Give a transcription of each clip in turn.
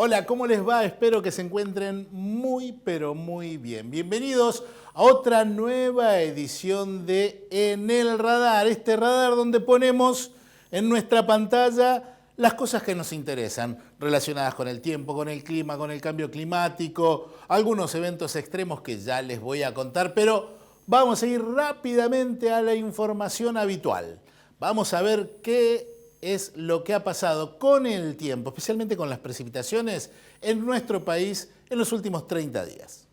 Hola, ¿cómo les va? Espero que se encuentren muy, pero muy bien. Bienvenidos a otra nueva edición de En el Radar, este radar donde ponemos en nuestra pantalla las cosas que nos interesan, relacionadas con el tiempo, con el clima, con el cambio climático, algunos eventos extremos que ya les voy a contar, pero vamos a ir rápidamente a la información habitual. Vamos a ver qué es lo que ha pasado con el tiempo, especialmente con las precipitaciones en nuestro país en los últimos 30 días.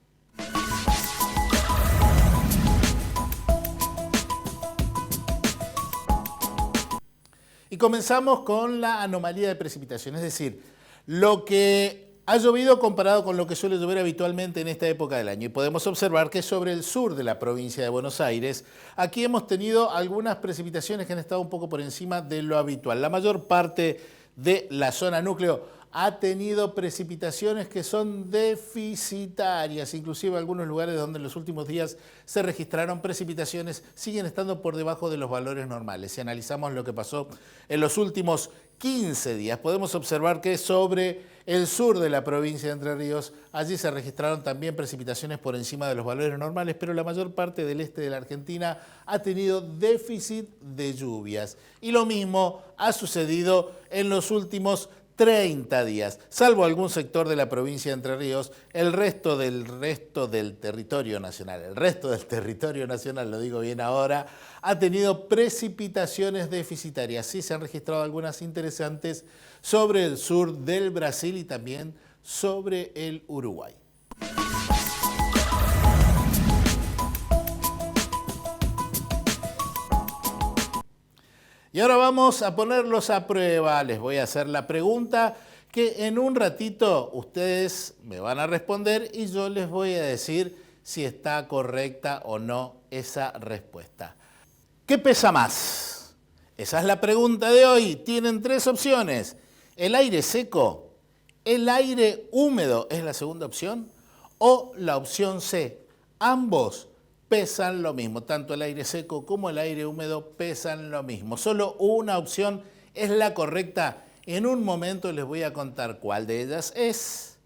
Y comenzamos con la anomalía de precipitación, es decir, lo que ha llovido comparado con lo que suele llover habitualmente en esta época del año. Y podemos observar que sobre el sur de la provincia de Buenos Aires, aquí hemos tenido algunas precipitaciones que han estado un poco por encima de lo habitual. La mayor parte de la zona núcleo ha tenido precipitaciones que son deficitarias, inclusive algunos lugares donde en los últimos días se registraron precipitaciones siguen estando por debajo de los valores normales. Si analizamos lo que pasó en los últimos 15 días, podemos observar que sobre el sur de la provincia de Entre Ríos, allí se registraron también precipitaciones por encima de los valores normales, pero la mayor parte del este de la Argentina ha tenido déficit de lluvias. Y lo mismo ha sucedido en los últimos 30 días, salvo algún sector de la provincia de Entre Ríos, el resto del territorio nacional, lo digo bien ahora, ha tenido precipitaciones deficitarias. Sí se han registrado algunas interesantes sobre el sur del Brasil y también sobre el Uruguay. Y ahora vamos a ponerlos a prueba. Les voy a hacer la pregunta que en un ratito ustedes me van a responder y yo les voy a decir si está correcta o no esa respuesta. ¿Qué pesa más? Esa es la pregunta de hoy. Tienen tres opciones. ¿El aire seco? ¿El aire húmedo es la segunda opción? ¿O la opción C? Ambos pesan lo mismo, tanto el aire seco como el aire húmedo pesan lo mismo. Solo una opción es la correcta. En un momento les voy a contar cuál de ellas es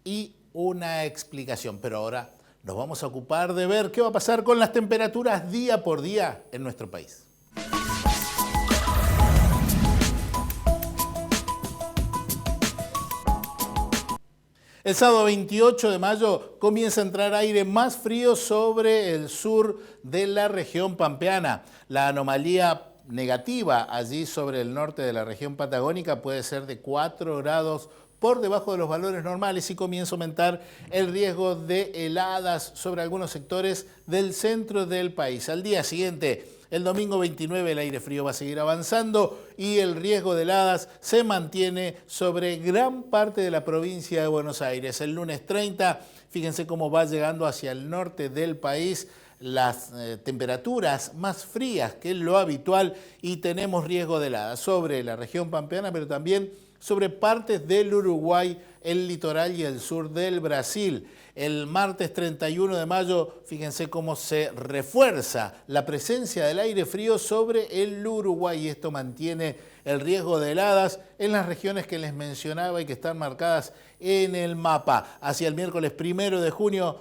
y una explicación. Pero ahora nos vamos a ocupar de ver qué va a pasar con las temperaturas día por día en nuestro país. El sábado 28 de mayo comienza a entrar aire más frío sobre el sur de la región pampeana. La anomalía negativa allí sobre el norte de la región patagónica puede ser de 4 grados por debajo de los valores normales y comienza a aumentar el riesgo de heladas sobre algunos sectores del centro del país. Al día siguiente, el domingo 29, el aire frío va a seguir avanzando y el riesgo de heladas se mantiene sobre gran parte de la provincia de Buenos Aires. El lunes 30, fíjense cómo va llegando hacia el norte del país las temperaturas más frías que lo habitual y tenemos riesgo de heladas sobre la región pampeana, pero también sobre partes del Uruguay, el litoral y el sur del Brasil. El martes 31 de mayo, fíjense cómo se refuerza la presencia del aire frío sobre el Uruguay y esto mantiene el riesgo de heladas en las regiones que les mencionaba y que están marcadas en el mapa. Hacia el miércoles 1 de junio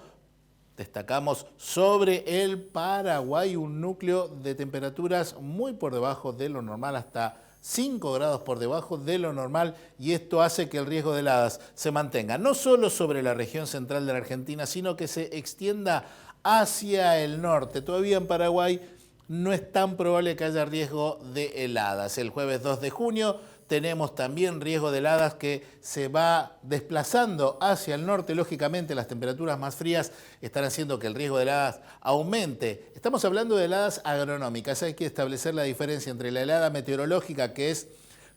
destacamos sobre el Paraguay un núcleo de temperaturas muy por debajo de lo normal, hasta 5 grados por debajo de lo normal y esto hace que el riesgo de heladas se mantenga no solo sobre la región central de la Argentina, sino que se extienda hacia el norte. Todavía en Paraguay no es tan probable que haya riesgo de heladas. El jueves 2 de junio tenemos también riesgo de heladas que se va desplazando hacia el norte. Lógicamente, las temperaturas más frías están haciendo que el riesgo de heladas aumente. Estamos hablando de heladas agronómicas. Hay que establecer la diferencia entre la helada meteorológica, que es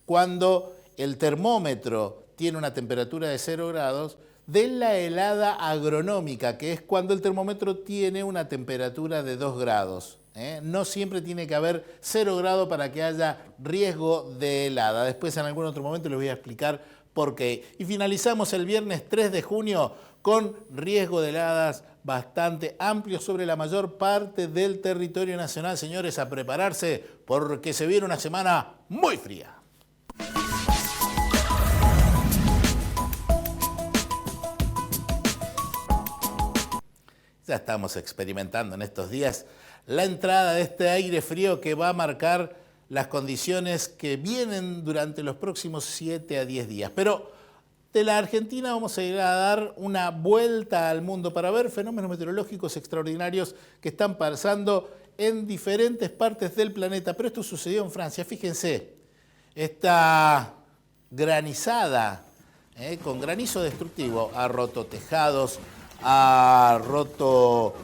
cuando el termómetro tiene una temperatura de 0 grados, de la helada agronómica, que es cuando el termómetro tiene una temperatura de 2 grados. No siempre tiene que haber 0 grados para que haya riesgo de helada. Después en algún otro momento les voy a explicar por qué. Y finalizamos el viernes 3 de junio con riesgo de heladas bastante amplio sobre la mayor parte del territorio nacional. Señores, a prepararse porque se viene una semana muy fría. Ya estamos experimentando en estos días la entrada de este aire frío que va a marcar las condiciones que vienen durante los próximos 7 a 10 días. Pero de la Argentina vamos a ir a dar una vuelta al mundo para ver fenómenos meteorológicos extraordinarios que están pasando en diferentes partes del planeta. Pero esto sucedió en Francia. Fíjense, esta granizada, con granizo destructivo, ha roto tejados, ha roto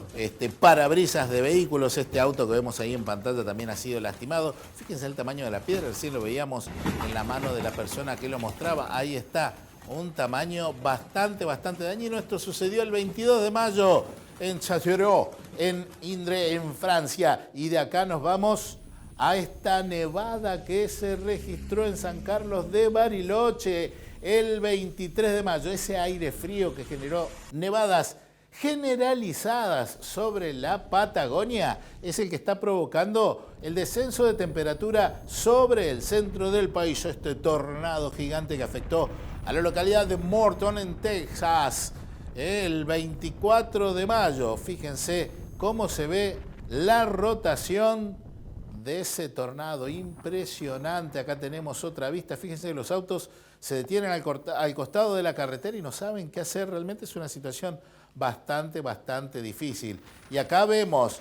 parabrisas de vehículos. Este auto que vemos ahí en pantalla también ha sido lastimado. Fíjense el tamaño de la piedra, recién lo veíamos en la mano de la persona que lo mostraba. Ahí está, un tamaño bastante dañino. Esto sucedió el 22 de mayo en Châteauroux, en Indre, en Francia. Y de acá nos vamos a esta nevada que se registró en San Carlos de Bariloche el 23 de mayo. Ese aire frío que generó nevadas generalizadas sobre la Patagonia es el que está provocando el descenso de temperatura sobre el centro del país. Este tornado gigante que afectó a la localidad de Morton, en Texas, el 24 de mayo. Fíjense cómo se ve la rotación de ese tornado, impresionante. Acá tenemos otra vista. Fíjense que los autos se detienen al costado de la carretera y no saben qué hacer. Realmente es una situación bastante difícil. Y acá vemos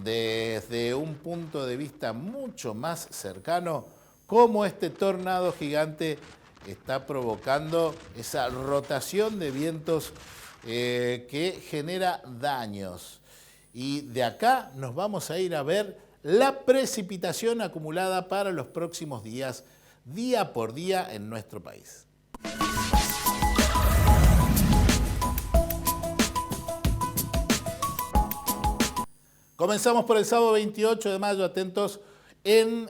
desde un punto de vista mucho más cercano cómo este tornado gigante está provocando esa rotación de vientos que genera daños. Y de acá nos vamos a ir a ver la precipitación acumulada para los próximos días, día por día en nuestro país. Comenzamos por el sábado 28 de mayo, atentos, en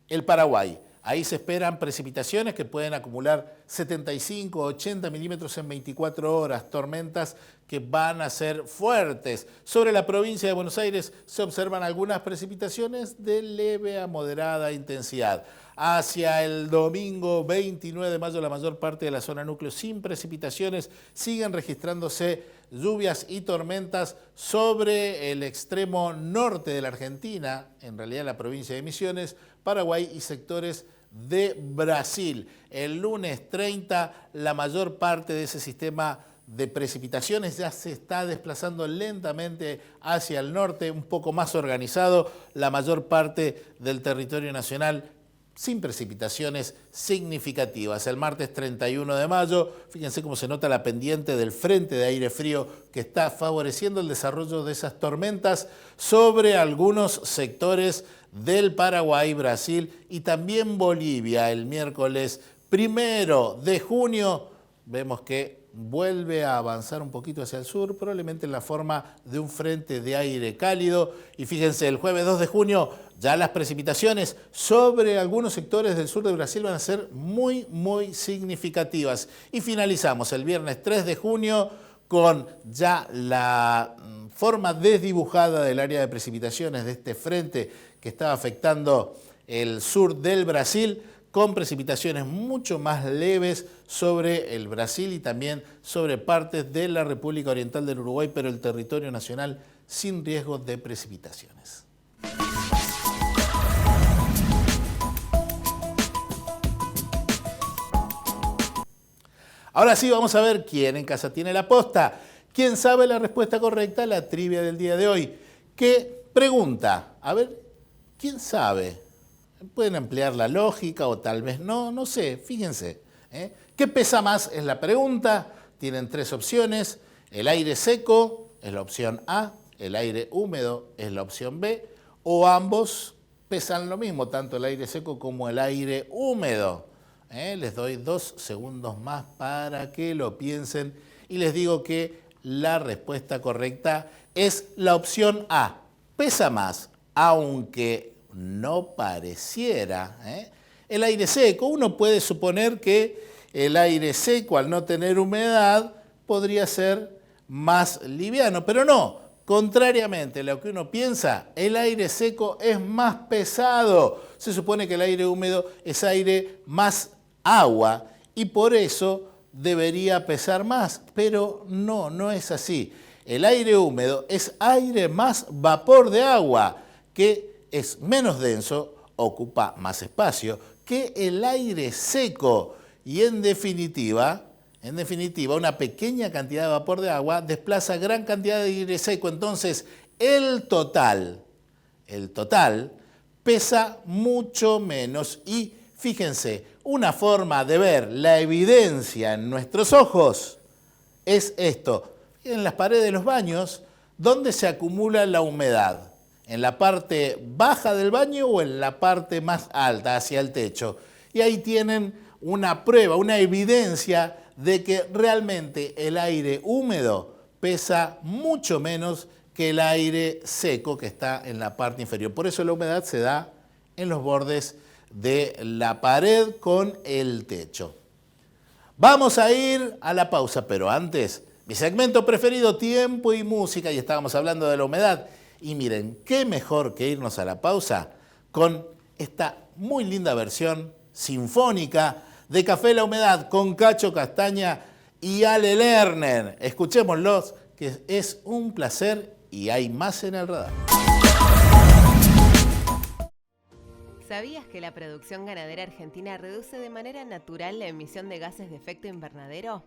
el Paraguay. Ahí se esperan precipitaciones que pueden acumular 75 a 80 milímetros en 24 horas, tormentas que van a ser fuertes. Sobre la provincia de Buenos Aires se observan algunas precipitaciones de leve a moderada intensidad. Hacia el domingo 29 de mayo, la mayor parte de la zona núcleo sin precipitaciones, siguen registrándose lluvias y tormentas sobre el extremo norte de la Argentina, en realidad la provincia de Misiones, Paraguay y sectores de Brasil. El lunes 30, la mayor parte de ese sistema de precipitaciones ya se está desplazando lentamente hacia el norte, un poco más organizado, la mayor parte del territorio nacional sin precipitaciones significativas. El martes 31 de mayo, fíjense cómo se nota la pendiente del frente de aire frío que está favoreciendo el desarrollo de esas tormentas sobre algunos sectores del Paraguay, Brasil y también Bolivia. El miércoles 1 de junio vemos que vuelve a avanzar un poquito hacia el sur, probablemente en la forma de un frente de aire cálido. Y fíjense, el jueves 2 de junio ya las precipitaciones sobre algunos sectores del sur de Brasil van a ser muy significativas. Y finalizamos el viernes 3 de junio con ya la forma desdibujada del área de precipitaciones de este frente que estaba afectando el sur del Brasil, con precipitaciones mucho más leves sobre el Brasil y también sobre partes de la República Oriental del Uruguay, pero el territorio nacional sin riesgo de precipitaciones. Ahora sí, vamos a ver quién en casa tiene la posta. ¿Quién sabe la respuesta correcta a la trivia del día de hoy? ¿Qué pregunta? A ver, ¿quién sabe? Pueden emplear la lógica o tal vez no sé, fíjense. ¿Qué pesa más? Es la pregunta. Tienen 3 opciones. El aire seco es la opción A, el aire húmedo es la opción B, o ambos pesan lo mismo, tanto el aire seco como el aire húmedo. Les doy 2 segundos más para que lo piensen y les digo que la respuesta correcta es la opción A. Pesa más, aunque no pareciera. El aire seco, uno puede suponer que el aire seco, al no tener humedad, podría ser más liviano, pero no. Contrariamente a lo que uno piensa, el aire seco es más pesado. Se supone que el aire húmedo es aire más agua y por eso debería pesar más, pero no es así. El aire húmedo es aire más vapor de agua, que es menos denso, ocupa más espacio que el aire seco y en definitiva, una pequeña cantidad de vapor de agua desplaza gran cantidad de aire seco. Entonces, el total pesa mucho menos. Y fíjense, una forma de ver la evidencia en nuestros ojos es esto. En las paredes de los baños, ¿dónde se acumula la humedad? ¿En la parte baja del baño o en la parte más alta, hacia el techo? Y ahí tienen una prueba, una evidencia de que realmente el aire húmedo pesa mucho menos que el aire seco que está en la parte inferior. Por eso la humedad se da en los bordes de la pared con el techo. Vamos a ir a la pausa, pero antes, mi segmento preferido, tiempo y música, y estábamos hablando de la humedad. Y miren, qué mejor que irnos a la pausa con esta muy linda versión sinfónica de Café La Humedad con Cacho Castaña y Ale Lerner. Escuchémoslos, que es un placer y hay más en el radar. ¿Sabías que la producción ganadera argentina reduce de manera natural la emisión de gases de efecto invernadero?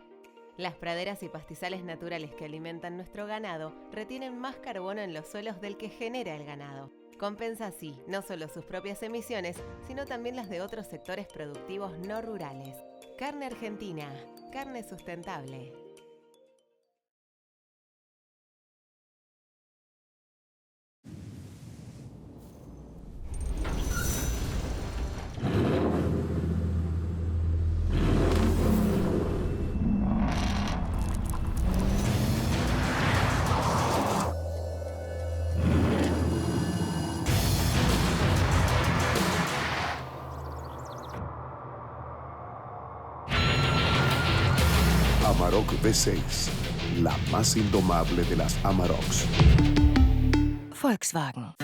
Las praderas y pastizales naturales que alimentan nuestro ganado retienen más carbono en los suelos del que genera el ganado. Compensa así no solo sus propias emisiones, sino también las de otros sectores productivos no rurales. Carne Argentina, carne sustentable. Amarok V6, la más indomable de las Amaroks. Volkswagen.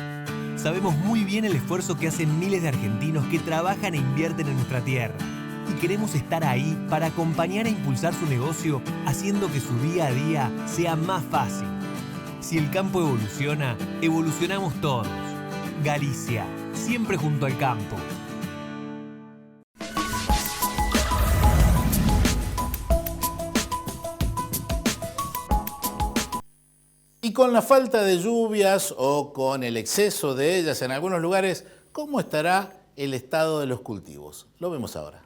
Sabemos muy bien el esfuerzo que hacen miles de argentinos que trabajan e invierten en nuestra tierra. Y queremos estar ahí para acompañar e impulsar su negocio, haciendo que su día a día sea más fácil. Si el campo evoluciona, evolucionamos todos. Galicia, siempre junto al campo. Y con la falta de lluvias o con el exceso de ellas en algunos lugares, ¿cómo estará el estado de los cultivos? Lo vemos ahora.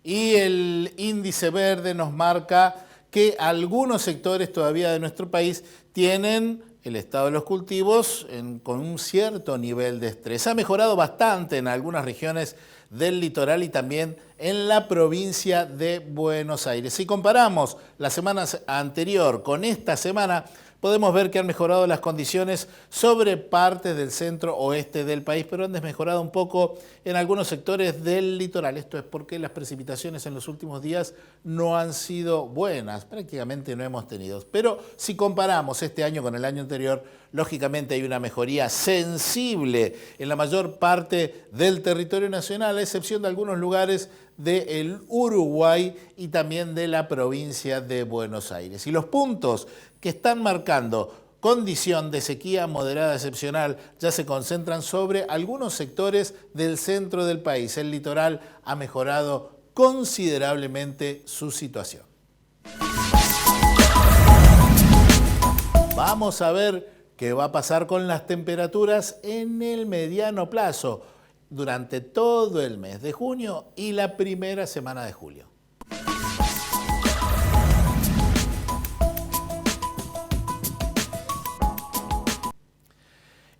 Y el índice verde nos marca que algunos sectores todavía de nuestro país tienen el estado de los cultivos con un cierto nivel de estrés. Ha mejorado bastante en algunas regiones del litoral y también en la provincia de Buenos Aires. Si comparamos la semana anterior con esta semana, podemos ver que han mejorado las condiciones sobre partes del centro oeste del país, pero han desmejorado un poco en algunos sectores del litoral. Esto es porque las precipitaciones en los últimos días no han sido buenas, prácticamente no hemos tenido. Pero si comparamos este año con el año anterior, lógicamente hay una mejoría sensible en la mayor parte del territorio nacional, a excepción de algunos lugares del Uruguay y también de la provincia de Buenos Aires. Y los puntos que están marcando condición de sequía moderada excepcional ya se concentran sobre algunos sectores del centro del país. El litoral ha mejorado considerablemente su situación. Vamos a ver qué va a pasar con las temperaturas en el mediano plazo durante todo el mes de junio y la primera semana de julio.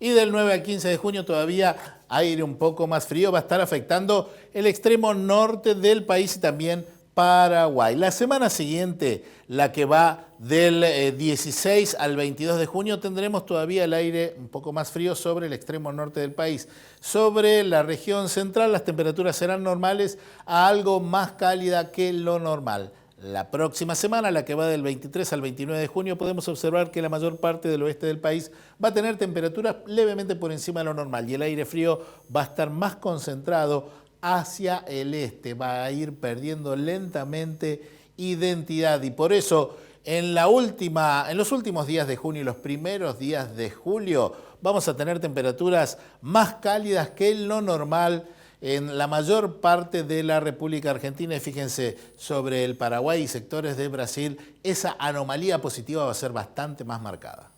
Y del 9 al 15 de junio todavía aire un poco más frío va a estar afectando el extremo norte del país y también Paraguay. La semana siguiente, la que va del 16 al 22 de junio, tendremos todavía el aire un poco más frío sobre el extremo norte del país. Sobre la región central, las temperaturas serán normales a algo más cálida que lo normal. La próxima semana, la que va del 23 al 29 de junio, podemos observar que la mayor parte del oeste del país va a tener temperaturas levemente por encima de lo normal y el aire frío va a estar más concentrado hacia el este, va a ir perdiendo lentamente identidad y por eso en los últimos días de junio y los primeros días de julio vamos a tener temperaturas más cálidas que lo normal en la mayor parte de la República Argentina. Y fíjense, sobre el Paraguay y sectores de Brasil, esa anomalía positiva va a ser bastante más marcada.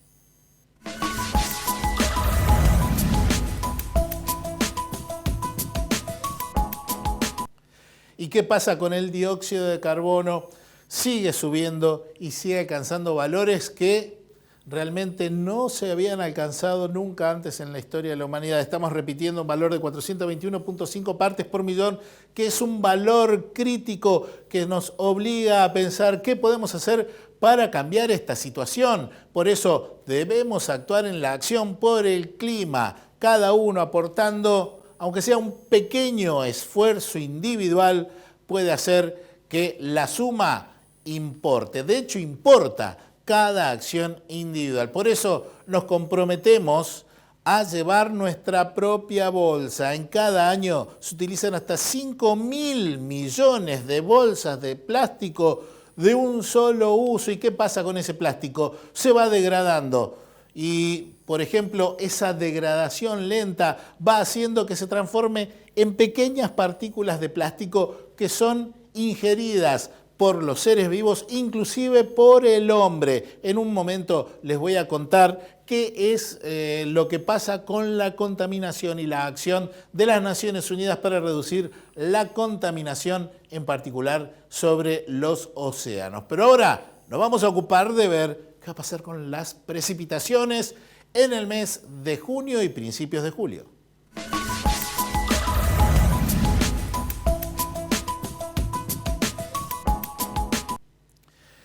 ¿Y qué pasa con el dióxido de carbono? Sigue subiendo y sigue alcanzando valores que realmente no se habían alcanzado nunca antes en la historia de la humanidad. Estamos repitiendo un valor de 421.5 partes por millón, que es un valor crítico que nos obliga a pensar qué podemos hacer para cambiar esta situación. Por eso debemos actuar en la acción por el clima, cada uno aportando, aunque sea un pequeño esfuerzo individual, puede hacer que la suma importe. De hecho, importa cada acción individual. Por eso nos comprometemos a llevar nuestra propia bolsa. En cada año se utilizan hasta 5.000 millones de bolsas de plástico de un solo uso. ¿Y qué pasa con ese plástico? Se va degradando. Y, por ejemplo, esa degradación lenta va haciendo que se transforme en pequeñas partículas de plástico que son ingeridas por los seres vivos, inclusive por el hombre. En un momento les voy a contar qué es lo que pasa con la contaminación y la acción de las Naciones Unidas para reducir la contaminación, en particular sobre los océanos. Pero ahora nos vamos a ocupar de ver qué va a pasar con las precipitaciones en el mes de junio y principios de julio.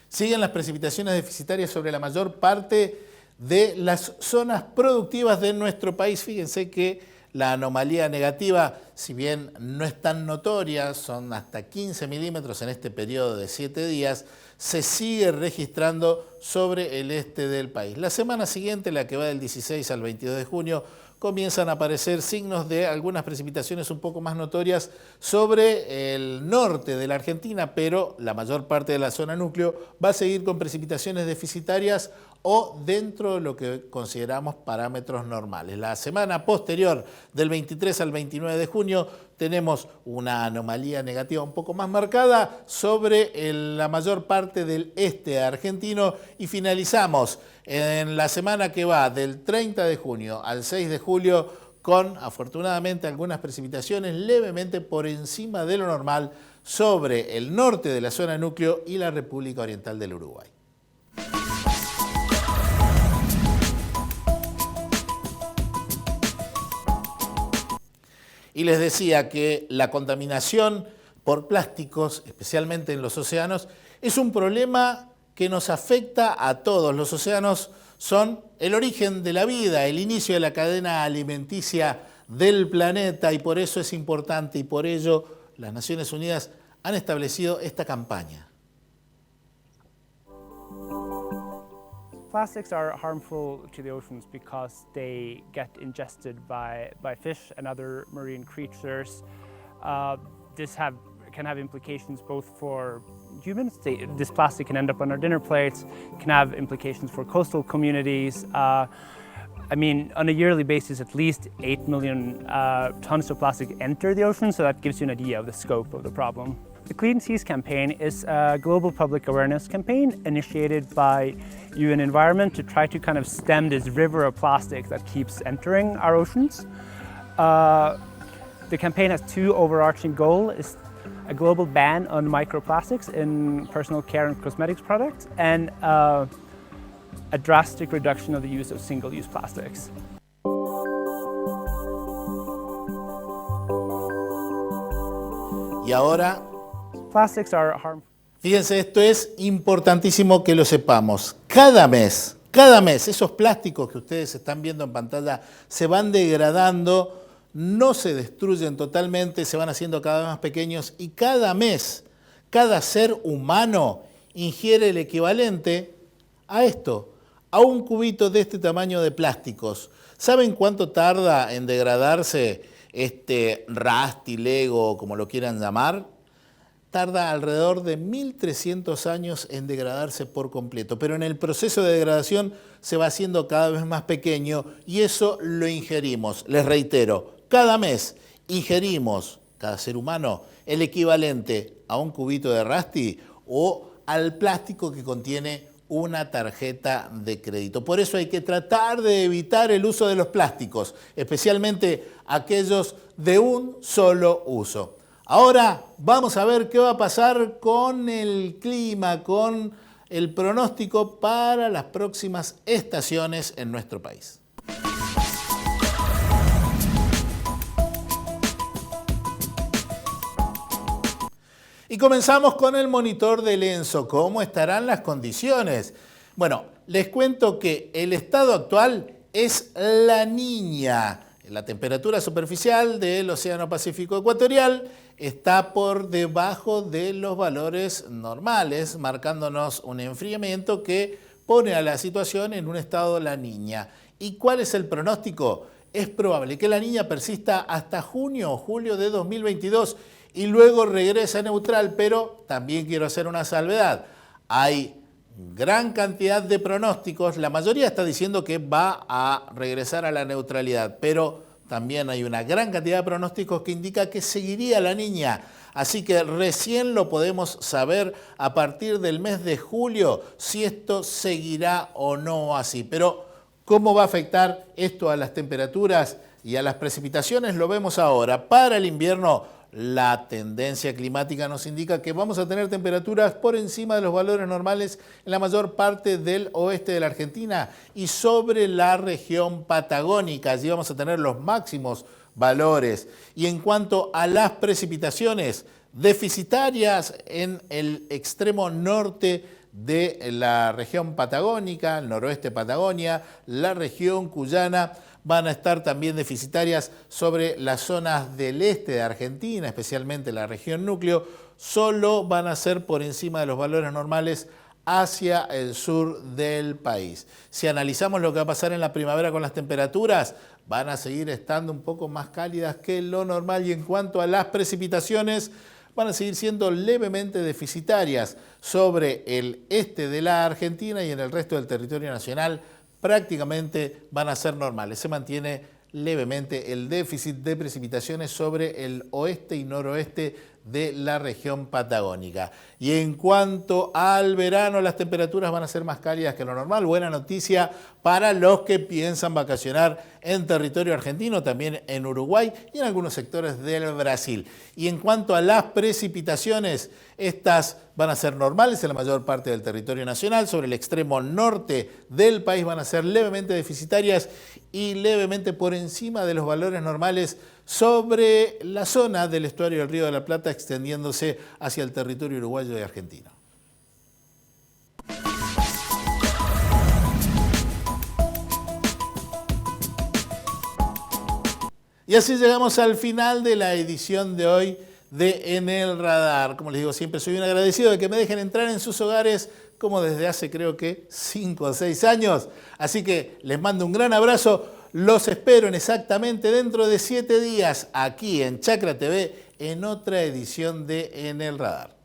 Siguen las precipitaciones deficitarias sobre la mayor parte de las zonas productivas de nuestro país. Fíjense que la anomalía negativa, si bien no es tan notoria, son hasta 15 milímetros en este periodo de 7 días, se sigue registrando sobre el este del país. La semana siguiente, la que va del 16 al 22 de junio, comienzan a aparecer signos de algunas precipitaciones un poco más notorias sobre el norte de la Argentina, pero la mayor parte de la zona núcleo va a seguir con precipitaciones deficitarias o dentro de lo que consideramos parámetros normales. La semana posterior, del 23 al 29 de junio, tenemos una anomalía negativa un poco más marcada sobre la mayor parte del este argentino y finalizamos en la semana que va del 30 de junio al 6 de julio con, afortunadamente, algunas precipitaciones levemente por encima de lo normal sobre el norte de la zona núcleo y la República Oriental del Uruguay. Y les decía que la contaminación por plásticos, especialmente en los océanos, es un problema que nos afecta a todos. Los océanos son el origen de la vida, el inicio de la cadena alimenticia del planeta y por eso es importante y por ello las Naciones Unidas han establecido esta campaña. Plastics are harmful to the oceans because they get ingested by fish and other marine creatures. This can have implications both for humans. This plastic can end up on our dinner plates, can have implications for coastal communities. I mean, on a yearly basis, at least 8 million tons of plastic enter the ocean, so that gives you an idea of the scope of the problem. The Clean Seas campaign is a global public awareness campaign initiated by UN Environment to try to kind of stem this river of plastic that keeps entering our oceans. The campaign has two overarching goals: a global ban on microplastics in personal care and cosmetics products, and a drastic reduction of the use of single-use plastics. Y ahora, Plastics are harmful. fíjense, esto es importantísimo que lo sepamos. Cada mes, esos plásticos que ustedes están viendo en pantalla se van degradando, no se destruyen totalmente, se van haciendo cada vez más pequeños y cada mes, cada ser humano ingiere el equivalente a esto, a un cubito de este tamaño de plásticos. ¿Saben cuánto tarda en degradarse este Rusty, Lego, como lo quieran llamar, tarda alrededor de 1300 años en degradarse por completo, pero en el proceso de degradación se va haciendo cada vez más pequeño y eso lo ingerimos. Les reitero, cada mes ingerimos, cada ser humano, el equivalente a un cubito de Rusty o al plástico que contiene una tarjeta de crédito. Por eso hay que tratar de evitar el uso de los plásticos, especialmente aquellos de un solo uso. Ahora vamos a ver qué va a pasar con el clima, con el pronóstico para las próximas estaciones en nuestro país. Y comenzamos con el monitor del ENSO. ¿Cómo estarán las condiciones? Bueno, les cuento que el estado actual es La Niña. La temperatura superficial del Océano Pacífico Ecuatorial está por debajo de los valores normales, marcándonos un enfriamiento que pone a la situación en un estado La Niña. ¿Y cuál es el pronóstico? Es probable que La Niña persista hasta junio o julio de 2022 y luego regresa a neutral, pero también quiero hacer una salvedad. Hay gran cantidad de pronósticos, la mayoría está diciendo que va a regresar a la neutralidad, pero también hay una gran cantidad de pronósticos que indica que seguiría La Niña. Así que recién lo podemos saber a partir del mes de julio si esto seguirá o no así. Pero ¿cómo va a afectar esto a las temperaturas y a las precipitaciones? Lo vemos ahora. Para el invierno, la tendencia climática nos indica que vamos a tener temperaturas por encima de los valores normales en la mayor parte del oeste de la Argentina y sobre la región patagónica. Allí vamos a tener los máximos valores. Y en cuanto a las precipitaciones deficitarias en el extremo norte de la región patagónica, el noroeste Patagonia, la región cuyana, van a estar también deficitarias sobre las zonas del este de Argentina, especialmente la región núcleo, solo van a ser por encima de los valores normales hacia el sur del país. Si analizamos lo que va a pasar en la primavera con las temperaturas, van a seguir estando un poco más cálidas que lo normal y en cuanto a las precipitaciones, van a seguir siendo levemente deficitarias sobre el este de la Argentina y en el resto del territorio nacional prácticamente van a ser normales. Se mantiene levemente el déficit de precipitaciones sobre el oeste y noroeste de la región patagónica. Y en cuanto al verano, las temperaturas van a ser más cálidas que lo normal. Buena noticia para los que piensan vacacionar en territorio argentino, también en Uruguay y en algunos sectores del Brasil. Y en cuanto a las precipitaciones, estas van a ser normales en la mayor parte del territorio nacional. Sobre el extremo norte del país van a ser levemente deficitarias y levemente por encima de los valores normales sobre la zona del estuario del Río de la Plata, extendiéndose hacia el territorio uruguayo y argentino. Y así llegamos al final de la edición de hoy de En el Radar. Como les digo, siempre soy un agradecido de que me dejen entrar en sus hogares como desde hace creo que 5 o 6 años. Así que les mando un gran abrazo. Los espero exactamente dentro de 7 días aquí en Chacra TV en otra edición de En el Radar.